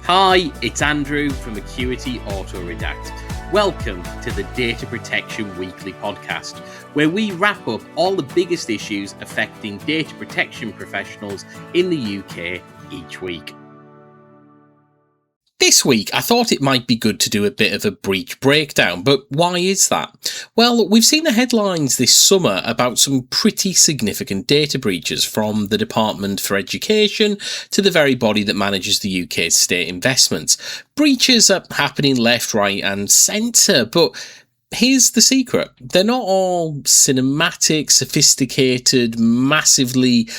Hi, it's Andrew from Acuity Auto-Redact. Welcome to the Data Protection Weekly podcast, where we wrap up all the biggest issues affecting data protection professionals in the UK each week. This week, I thought it might be good to do a bit of a breach breakdown, but why is that? Well, we've seen the headlines this summer about some pretty significant data breaches, from the Department for Education to the very body that manages the UK's state investments. Breaches are happening left, right and centre, but here's the secret. They're not all cinematic, sophisticated, massively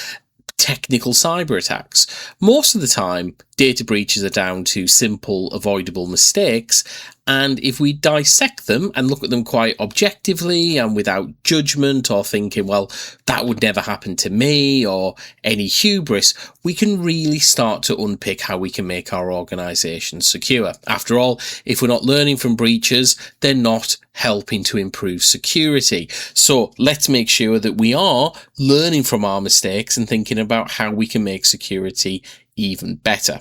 technical cyber attacks. Most of the time, data breaches are down to simple, avoidable mistakes, and if we dissect them and look at them quite objectively and without judgment or thinking, well, that would never happen to me, or any hubris, we can really start to unpick how we can make our organisation secure. After all, if we're not learning from breaches, they're not helping to improve security. So let's make sure that we are learning from our mistakes and thinking about how we can make security even better.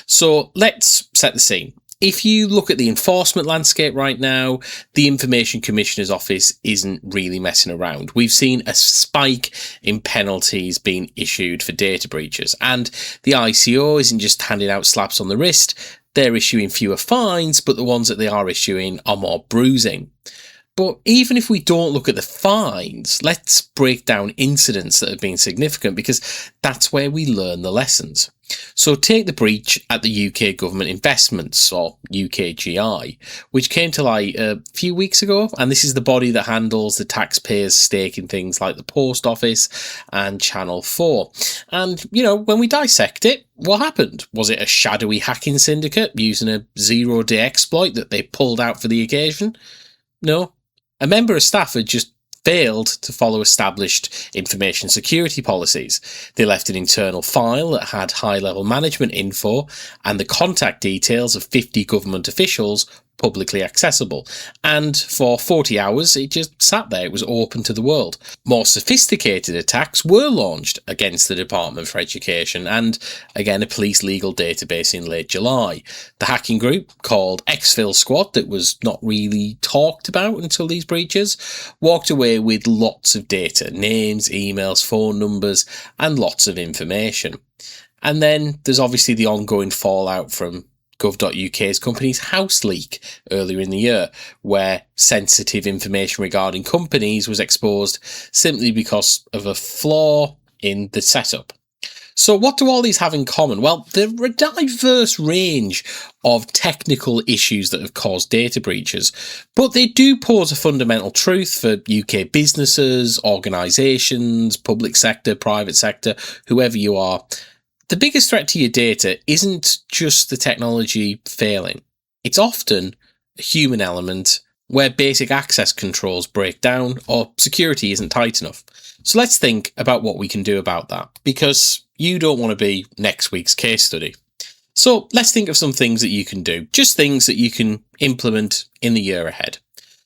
So let's set the scene. If you look at the enforcement landscape right now, the Information Commissioner's Office isn't really messing around. We've seen a spike in penalties being issued for data breaches, and the ICO isn't just handing out slaps on the wrist. They're issuing fewer fines, but the ones that they are issuing are more bruising. But even if we don't look at the fines, let's break down incidents that have been significant, because that's where we learn the lessons. So take the breach at the UK Government Investments, or UKGI, which came to light a few weeks ago, and this is the body that handles the taxpayers' stake in things like the Post Office and Channel 4. And, when we dissect it, what happened? Was it a shadowy hacking syndicate using a zero-day exploit that they pulled out for the occasion? No. A member of staff had just failed to follow established information security policies. They left an internal file that had high-level management info and the contact details of 50 government officials publicly accessible. And for 40 hours, it just sat there. It was open to the world. More sophisticated attacks were launched against the Department for Education and, again, a police legal database in late July. The hacking group, called Exfil Squad, that was not really talked about until these breaches, walked away with lots of data, names, emails, phone numbers, and lots of information. And then there's obviously the ongoing fallout from Gov.uk's Companies House leak earlier in the year, where sensitive information regarding companies was exposed simply because of a flaw in the setup. So what do all these have in common? Well, there are a diverse range of technical issues that have caused data breaches, but they do pose a fundamental truth for UK businesses, organisations, public sector, private sector, whoever you are. The biggest threat to your data isn't just the technology failing. It's often a human element where basic access controls break down or security isn't tight enough. So let's think about what we can do about that, because you don't want to be next week's case study. So let's think of some things that you can do, just things that you can implement in the year ahead.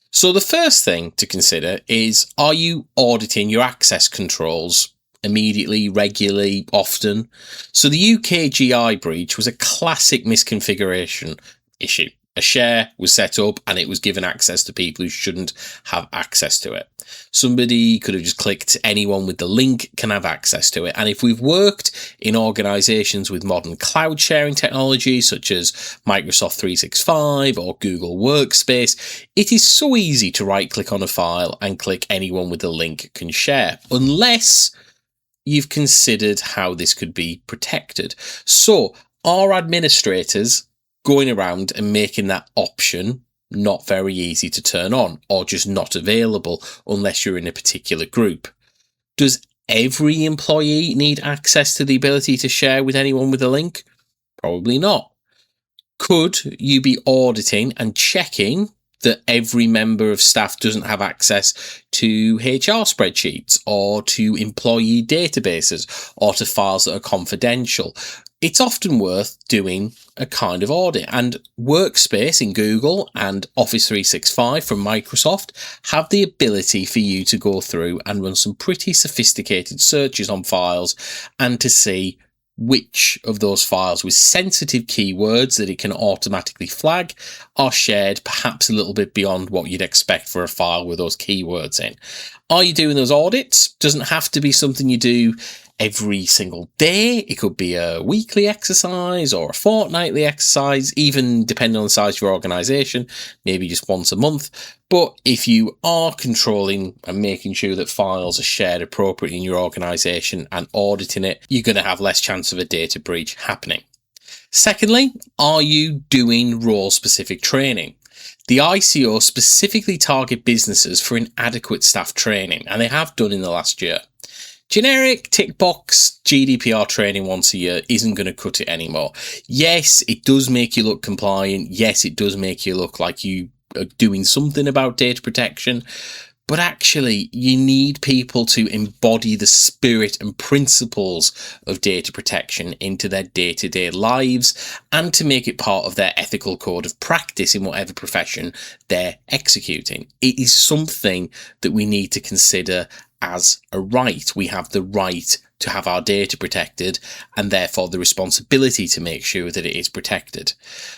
So the first thing to consider is, are you auditing your access controls immediately, regularly, often? So the UKGI breach was a classic misconfiguration issue. A share was set up and it was given access to people who shouldn't have access to it. Somebody could have just clicked, anyone with the link can have access to it. And if we've worked in organisations with modern cloud sharing technology, such as Microsoft 365 or Google Workspace, it is so easy to right-click on a file and click anyone with the link can share, unless you've considered how this could be protected. So are administrators going around and making that option not very easy to turn on, or just not available unless you're in a particular group? Does every employee need access to the ability to share with anyone with a link? Probably not. Could you be auditing and checking that every member of staff doesn't have access to HR spreadsheets or to employee databases or to files that are confidential? It's often worth doing a kind of audit, and Workspace in Google and Office 365 from Microsoft have the ability for you to go through and run some pretty sophisticated searches on files and to see, which of those files with sensitive keywords that it can automatically flag are shared perhaps a little bit beyond what you'd expect for a file with those keywords in. Are you doing those audits? Doesn't have to be something you do every single day. It could be a weekly exercise or a fortnightly exercise, even depending on the size of your organization, maybe just once a month. But if you are controlling and making sure that files are shared appropriately in your organization and auditing it, you're going to have less chance of a data breach happening. Secondly, are you doing role-specific training? The ICO specifically target businesses for inadequate staff training, and they have done in the last year. Generic tick box GDPR training once a year isn't going to cut it anymore. Yes, it does make you look compliant. Yes, it does make you look like you are doing something about data protection. But actually, you need people to embody the spirit and principles of data protection into their day-to-day lives and to make it part of their ethical code of practice in whatever profession they're executing. It is something that we need to consider as a right. We have the right to have our data protected and therefore the responsibility to make sure that it is protected.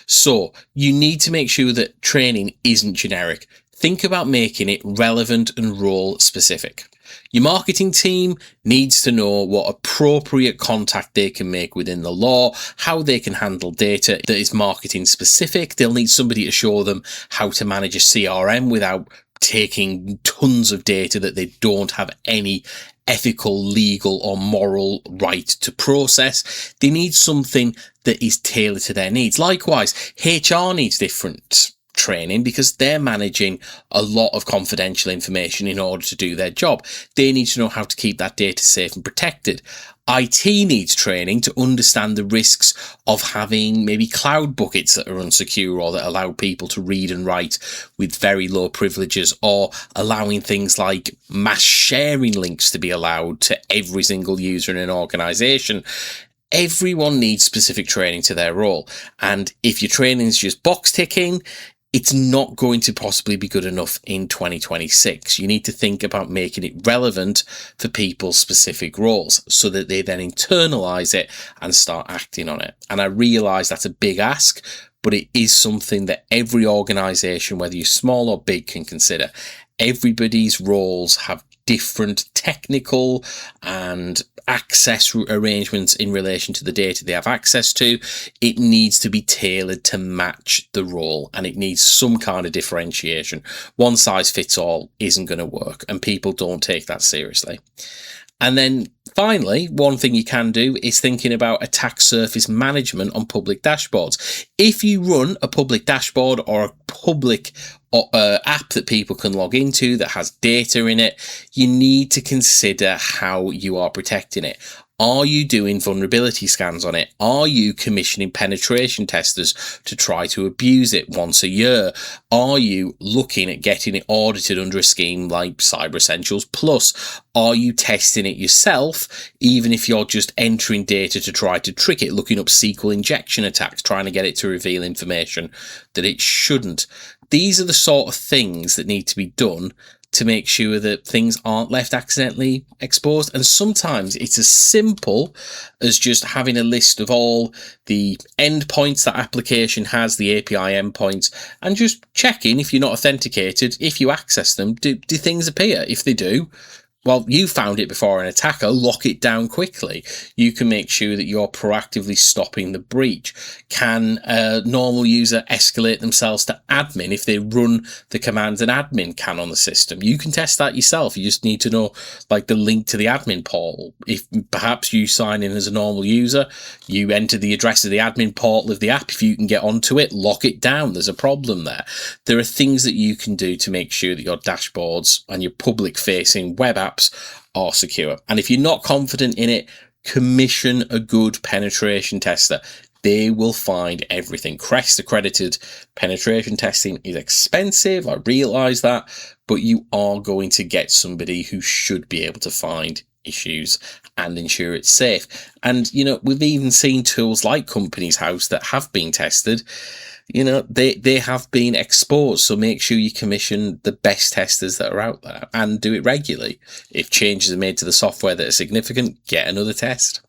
So you need to make sure that training isn't generic. Think about making it relevant and role specific. Your marketing team needs to know what appropriate contact they can make within the law, how they can handle data that is marketing specific. They'll need somebody to show them how to manage a CRM without taking tons of data that they don't have any ethical, legal or moral right to process. They need something that is tailored to their needs. Likewise, HR needs different training because they're managing a lot of confidential information in order to do their job. They need to know how to keep that data safe and protected. IT needs training to understand the risks of having maybe cloud buckets that are unsecure or that allow people to read and write with very low privileges, or allowing things like mass sharing links to be allowed to every single user in an organization. Everyone needs specific training to their role. And if your training is just box ticking, it's not going to possibly be good enough in 2026. You need to think about making it relevant for people's specific roles so that they then internalize it and start acting on it. And I realize that's a big ask, but it is something that every organization, whether you're small or big, can consider. Everybody's roles have different technical and access arrangements in relation to the data they have access to. It needs to be tailored to match the role, and it needs some kind of differentiation. One size fits all isn't going to work, and people don't take that seriously. And then finally, one thing you can do is thinking about attack surface management on public dashboards. If you run a public dashboard or a public app that people can log into that has data in it, you need to consider how you are protecting it. Are you doing vulnerability scans on it? Are you commissioning penetration testers to try to abuse it once a year? Are you looking at getting it audited under a scheme like Cyber Essentials Plus? Are you testing it yourself, even if you're just entering data to try to trick it, looking up SQL injection attacks, trying to get it to reveal information that it shouldn't? These are the sort of things that need to be done to make sure that things aren't left accidentally exposed. And sometimes it's as simple as just having a list of all the endpoints that application has, the API endpoints, and just checking if you're not authenticated, if you access them, do things appear? If they do, well, you found it before an attacker, lock it down quickly. You can make sure that you're proactively stopping the breach. Can a normal user escalate themselves to admin if they run the commands an admin can on the system? You can test that yourself. You just need to know like the link to the admin portal. If perhaps you sign in as a normal user, you enter the address of the admin portal of the app. If you can get onto it, lock it down. There's a problem there. There are things that you can do to make sure that your dashboards and your public facing web apps are secure. And if you're not confident in it, commission a good penetration tester. They will find everything. Crest accredited penetration testing is expensive. I realize that, but you are going to get somebody who should be able to find issues and ensure it's safe. And, you know, we've even seen tools like Companies House that have been tested. You know, they have been exposed. So make sure you commission the best testers that are out there and do it regularly. If changes are made to the software that are significant, get another test.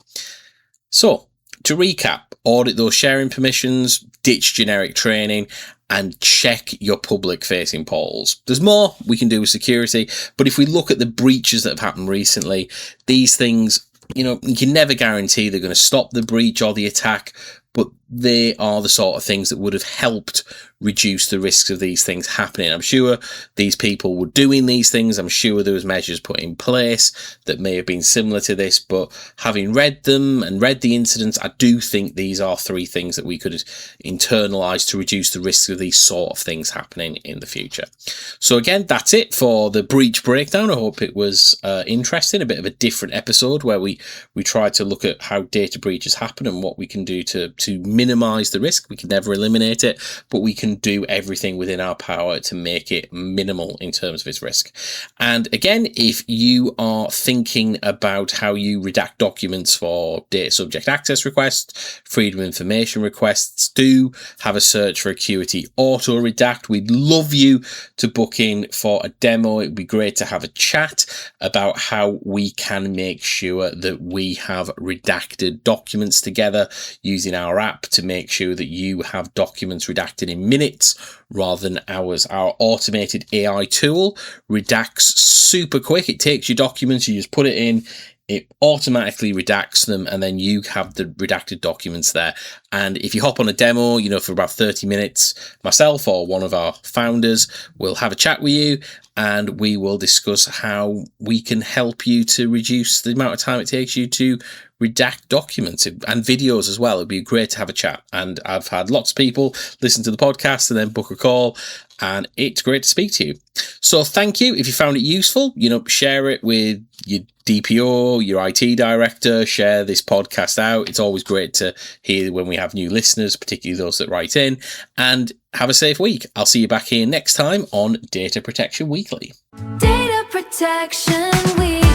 So, to recap, audit those sharing permissions, ditch generic training, and check your public-facing polls. There's more we can do with security, but if we look at the breaches that have happened recently, these things, you can never guarantee they're going to stop the breach or the attack, but they are the sort of things that would have helped reduce the risks of these things happening. I'm sure these people were doing these things. I'm sure there was measures put in place that may have been similar to this, but having read them and read the incidents, I do think these are 3 things that we could internalise to reduce the risks of these sort of things happening in the future. So again, that's it for the breach breakdown. I hope it was interesting, a bit of a different episode where we tried to look at how data breaches happen and what we can do to minimise the risk. We can never eliminate it, but we can do everything within our power to make it minimal in terms of its risk. And again, if you are thinking about how you redact documents for data subject access requests, freedom of information requests, do have a search for Acuity Auto-Redact. We'd love you to book in for a demo. It'd be great to have a chat about how we can make sure that we have redacted documents together using our app to make sure that you have documents redacted in minutes rather than hours. Our automated AI tool redacts super quick. It takes your documents, you just put it in, it automatically redacts them, and then you have the redacted documents there. And if you hop on a demo, for about 30 minutes, myself or one of our founders will have a chat with you, and we will discuss how we can help you to reduce the amount of time it takes you to redact documents and videos as well. It'd be great to have a chat. And I've had lots of people listen to the podcast and then book a call, and it's great to speak to you. So thank you. If you found it useful, share it with your DPO, your IT director, share this podcast out. It's always great to hear when we have new listeners, particularly those that write in, and have a safe week. I'll see you back here next time on Data Protection Weekly. Data Protection Weekly.